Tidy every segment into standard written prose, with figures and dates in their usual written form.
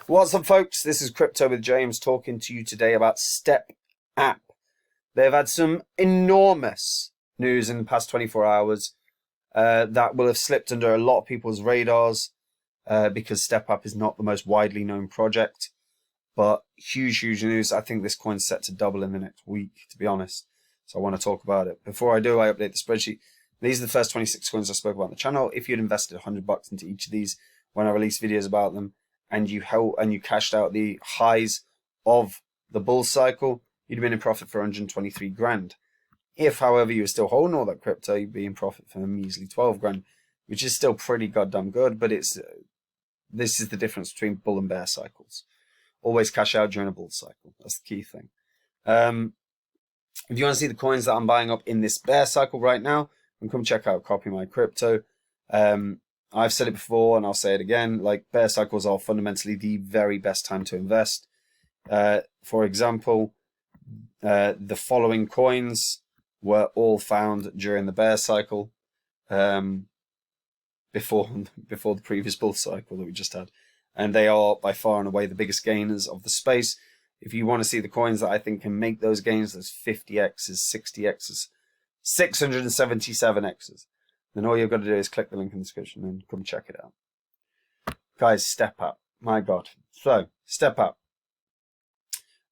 What's up, folks? This is Crypto with James talking to you today about Step App. They've had some enormous news in the past 24 hours that will have slipped under a lot of people's radars because Step App is not the most widely known project. But huge news. I think this coin's set to double in the next week, to be honest. So I want to talk about it. Before I do, I update the spreadsheet. These are the first 26 coins I spoke about on the channel. If you'd invested $100 into each of these when I release videos about them, and you cashed out the highs of the bull cycle, you'd have been in profit for 123 grand. If, however, you were still holding all that crypto, you'd be in profit for a measly 12 grand, which is still pretty goddamn good. But this is the difference between bull and bear cycles. Always cash out during a bull cycle. That's the key thing. If you want to see the coins that I'm buying up in this bear cycle right now, then come check out Copy My Crypto. I've said it before and I'll say it again, like bear cycles are fundamentally the very best time to invest. For example, the following coins were all found during the bear cycle before the previous bull cycle that we just had. And they are by far and away the biggest gainers of the space. If you want to see the coins that I think can make those gains, there's 50x's, 60x's, 677x's. Then all you've got to do is click the link in the description and come check it out. Guys, Step App. My God. So, Step App.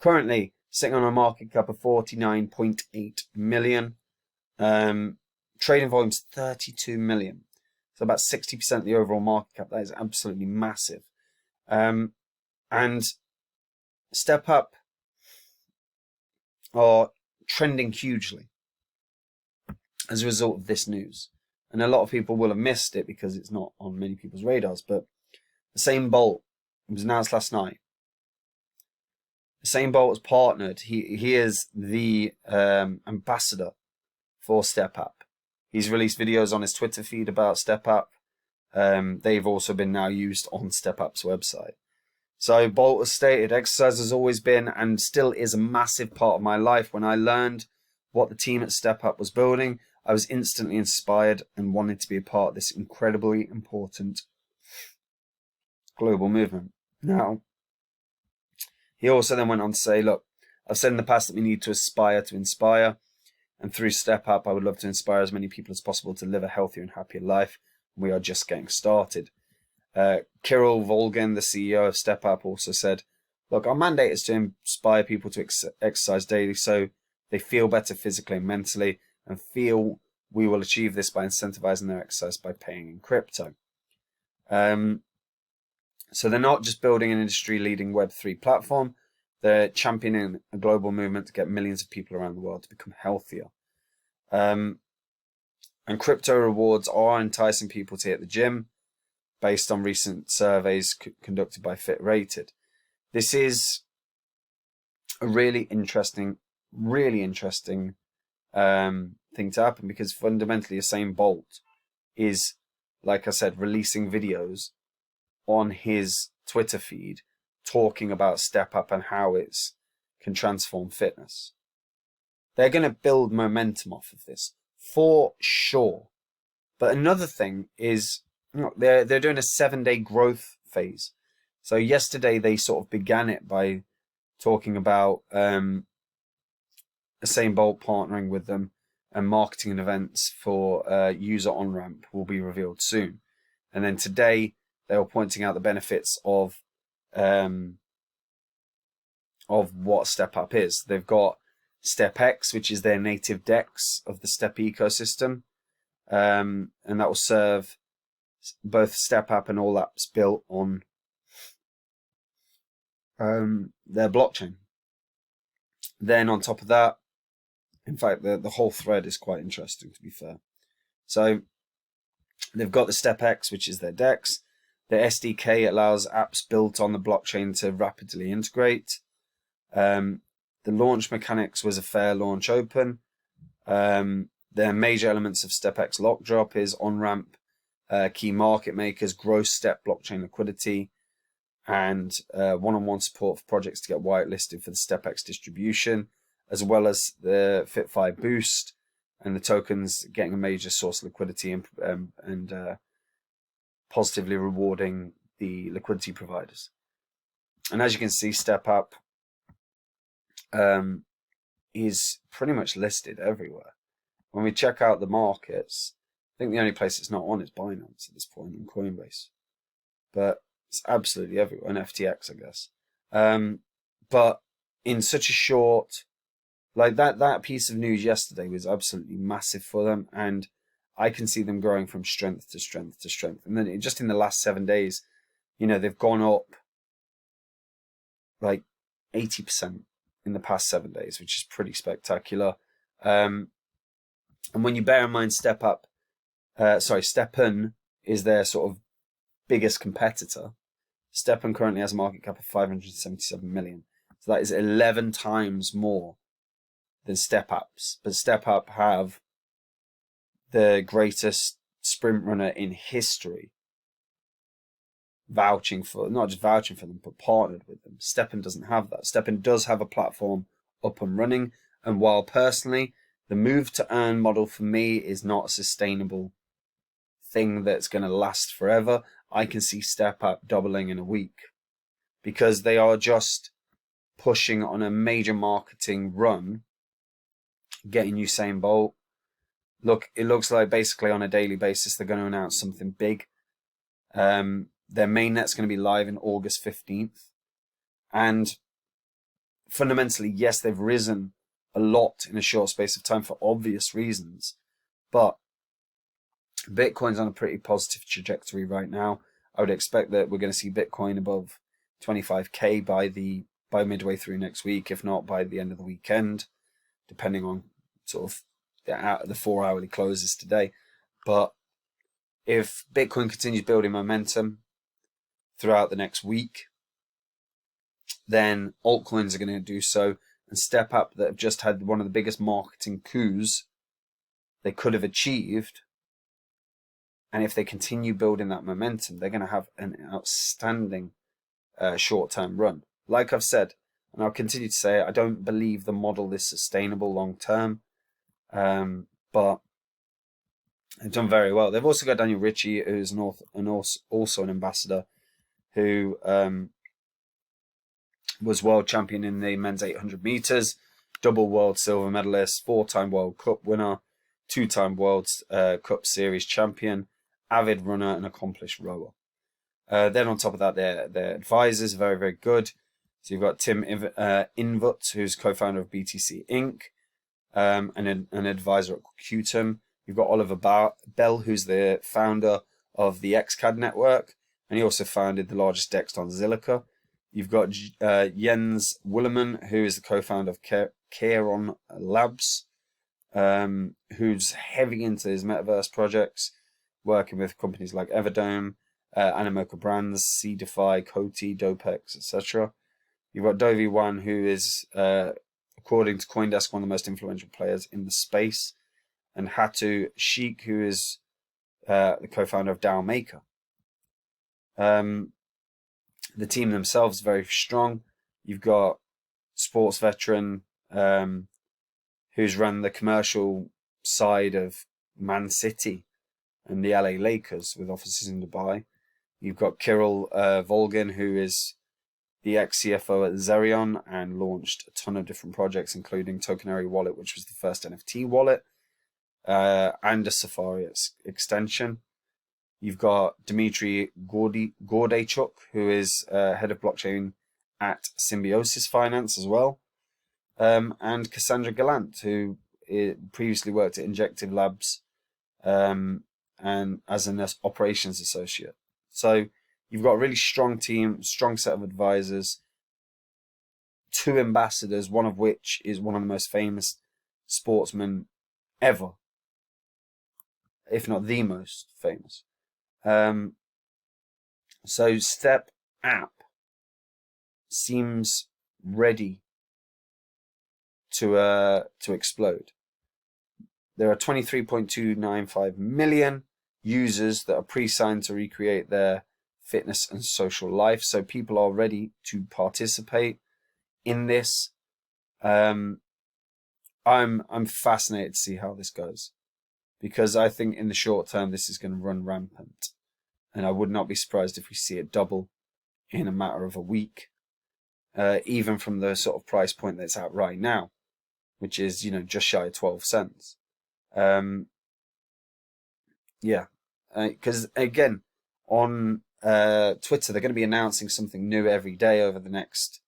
Currently sitting on a market cap of 49.8 million. Trading volume's 32 million. So about 60% of the overall market cap. That is absolutely massive. And Step App are trending hugely as a result of this news. And a lot of people will have missed it because it's not on many people's radars. But Usain Bolt, it was announced last night. Usain Bolt has partnered. He is the ambassador for Step App. He's released videos on his Twitter feed about Step App. They've also been now used on Step App's website. So Bolt has stated, exercise has always been and still is a massive part of my life. When I learned what the team at Step App was building, I was instantly inspired and wanted to be a part of this incredibly important global movement. Now, he also then went on to say, look, I've said in the past that we need to aspire to inspire. And through Step App, I would love to inspire as many people as possible to live a healthier and happier life. We are just getting started. Kirill Volgin, the CEO of Step App, also said, look, our mandate is to inspire people to exercise daily so they feel better physically and mentally, and feel we will achieve this by incentivizing their exercise by paying in crypto. So they're not just building an industry-leading Web3 platform, they're championing a global movement to get millions of people around the world to become healthier. And crypto rewards are enticing people to hit the gym based on recent surveys conducted by FitRated. This is a really interesting thing to happen because fundamentally Usain Bolt is, like I said, releasing videos on his Twitter feed talking about Step App and how it can transform fitness. They're going to build momentum off of this for sure. But another thing is, they're doing a 7-day growth phase. So yesterday they sort of began it by talking about Usain Bolt partnering with them, and marketing and events for user on-ramp will be revealed soon. And then today they were pointing out the benefits of what Step App is. They've got Step X, which is their native DEX of the Step ecosystem, and that will serve both Step App and all apps built on their blockchain. Then on top of that, in fact, the whole thread is quite interesting, to be fair. So they've got the Step X, which is their DEX. The SDK allows apps built on the blockchain to rapidly integrate. The launch mechanics was a fair launch open. Their major elements of Step X lock drop is on-ramp, key market makers, gross step blockchain liquidity, and one-on-one support for projects to get whitelisted for the Step X distribution, as well as the FITFI boost and the tokens getting a major source of liquidity and positively rewarding the liquidity providers. And as you can see, Step App is pretty much listed everywhere. When we check out the markets, I think the only place it's not on is Binance at this point, and Coinbase. But it's absolutely everywhere, and FTX, I guess. But in such a short, like that piece of news yesterday was absolutely massive for them, and I can see them growing from strength to strength to strength. And then just in the last 7 days, they've gone up like 80% in the past 7 days, which is pretty spectacular. And when you bear in mind STEPN is their sort of biggest competitor. STEPN currently has a market cap of 577 million. So that is 11 times more than Step App's. But Step App have the greatest sprint runner in history not just vouching for them, but partnered with them. STEPN doesn't have that. STEPN does have a platform up and running. And while personally, the move to earn model for me is not a sustainable thing that's going to last forever, I can see Step App doubling in a week, because they are just pushing on a major marketing run, getting Usain Bolt. Look, it looks like basically on a daily basis they're going to announce something big. Their mainnet's going to be live in August 15th. And fundamentally, yes, they've risen a lot in a short space of time for obvious reasons. But Bitcoin's on a pretty positive trajectory right now. I would expect that we're going to see Bitcoin above 25k by midway through next week, if not by the end of the weekend, depending on sort of the 4 hourly closes today. But if Bitcoin continues building momentum throughout the next week, then altcoins are going to do so. And Step App, that have just had one of the biggest marketing coups they could have achieved, and if they continue building that momentum, they're going to have an outstanding short-term run. Like I've said, and I'll continue to say, I don't believe the model is sustainable long-term, but they've done very well. They've also got Daniel Ritchie, who's also an ambassador, who was world champion in the men's 800 meters, double world silver medalist, 4-time World Cup winner, 2-time World Cup Series champion, avid runner and accomplished rower. Then on top of that, their advisors are very, very good. So you've got Tim Invut, who's co-founder of BTC Inc., and an advisor at Qtum. You've got Oliver Bell, who's the founder of the XCAD network, and he also founded the largest DEX on Zilliqa. You've got Jens Willerman, who is the co-founder of Caron Labs, who's heavy into his metaverse projects, working with companies like Everdome, Animoca Brands, CDeFi, Coty, Dopex, etc. You've got Dovey Wan, who is, according to CoinDesk, one of the most influential players in the space, and Hatu Sheikh, who is the co-founder of DAO Maker. The team themselves is very strong. You've got sports veteran who's run the commercial side of Man City and the LA Lakers with offices in Dubai. You've got Kirill Volgin, who is the ex-CFO at Zerion and launched a ton of different projects, including Tokenary Wallet, which was the first NFT wallet, and a Safari extension. You've got Dmitry Gordaychuk, who is head of blockchain at Symbiosis Finance as well, and Cassandra Gallant, who previously worked at Injective Labs and as an operations associate. So you've got a really strong team, strong set of advisors, 2 ambassadors, one of which is one of the most famous sportsmen ever, if not the most famous. So Step App seems ready to explode. There are 23.295 million users that are pre-signed to recreate their fitness and social life. So people are ready to participate in this. I'm fascinated to see how this goes, because I think in the short term this is going to run rampant, and I would not be surprised if we see it double in a matter of a week. even from the sort of price point that's at right now, which is, you know, just shy of 12 cents. Yeah, because again, on Twitter, they're going to be announcing something new every day over the next,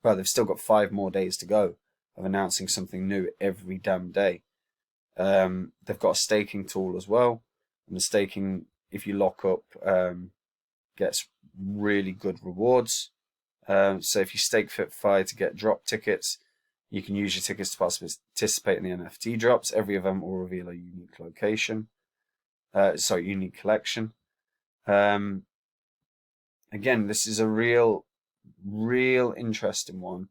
well, they've still got 5 more days to go of announcing something new every damn day. They've got a staking tool as well, and the staking, if you lock up, gets really good rewards. So if you stake FITFI to get drop tickets, you can use your tickets to participate in the NFT drops. Every event will reveal a unique location. Unique collection. Again, this is a real interesting one.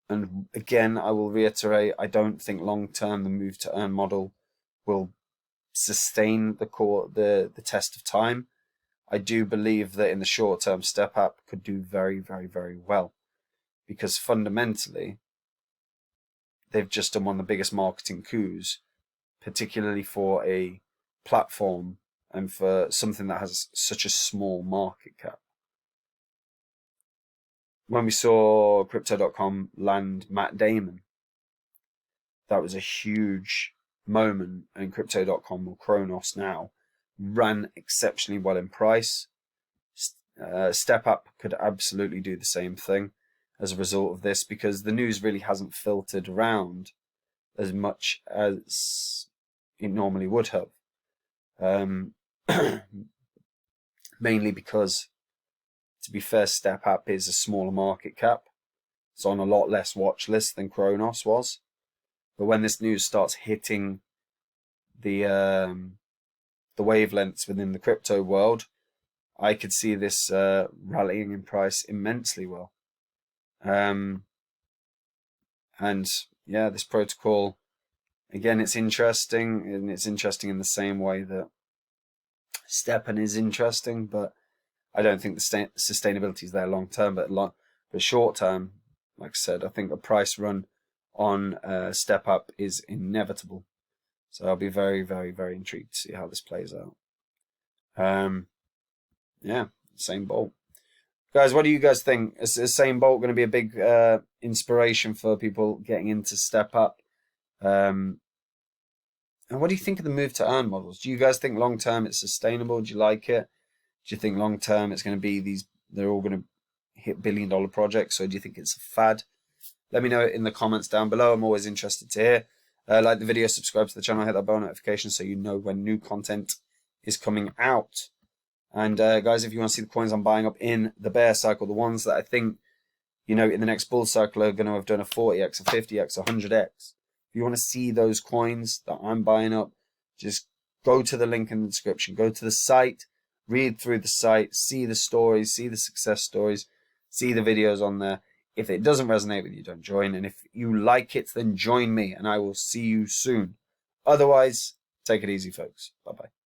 And again, I will reiterate, I don't think long-term the move to earn model will sustain the test of time. I do believe that in the short term, Step App could do very, very, very well, because fundamentally, they've just done one of the biggest marketing coups, particularly for a platform and for something that has such a small market cap. When we saw Crypto.com land Matt Damon, that was a huge moment, and Crypto.com, or Kronos now, ran exceptionally well in price. Step App could absolutely do the same thing as a result of this, because the news really hasn't filtered around as much as it normally would have. Mainly because, to be fair, Step App is a smaller market cap. It's on a lot less watch list than Kronos was. But when this news starts hitting the wavelengths within the crypto world, I could see this rallying in price immensely well. And yeah, this protocol, again, it's interesting, and it's interesting in the same way that STEPN is interesting, but I don't think the sustainability is there long term. But short term, like I said, I think a price run on Step Up is inevitable. So I'll be very, very, very intrigued to see how this plays out. Yeah, Usain Bolt. Guys, what do you guys think? Is Usain Bolt going to be a big inspiration for people getting into Step Up? And what do you think of the move to earn models? Do you guys think long term it's sustainable? Do you like it? Do you think long term it's going to be they're all going to hit billion-dollar projects, or do you think it's a fad? Let me know in the comments down below. I'm always interested to hear. Like the video, subscribe to the channel, hit that bell notification so you know when new content is coming out. And guys, if you want to see the coins I'm buying up in the bear cycle, the ones that I think, you know, in the next bull cycle are going to have done a 40x, a 50x, a 100x. If you want to see those coins that I'm buying up, just go to the link in the description. Go to the site, read through the site, see the stories, see the success stories, see the videos on there. If it doesn't resonate with you, don't join. And if you like it, then join me, and I will see you soon. Otherwise, take it easy, folks. Bye-bye.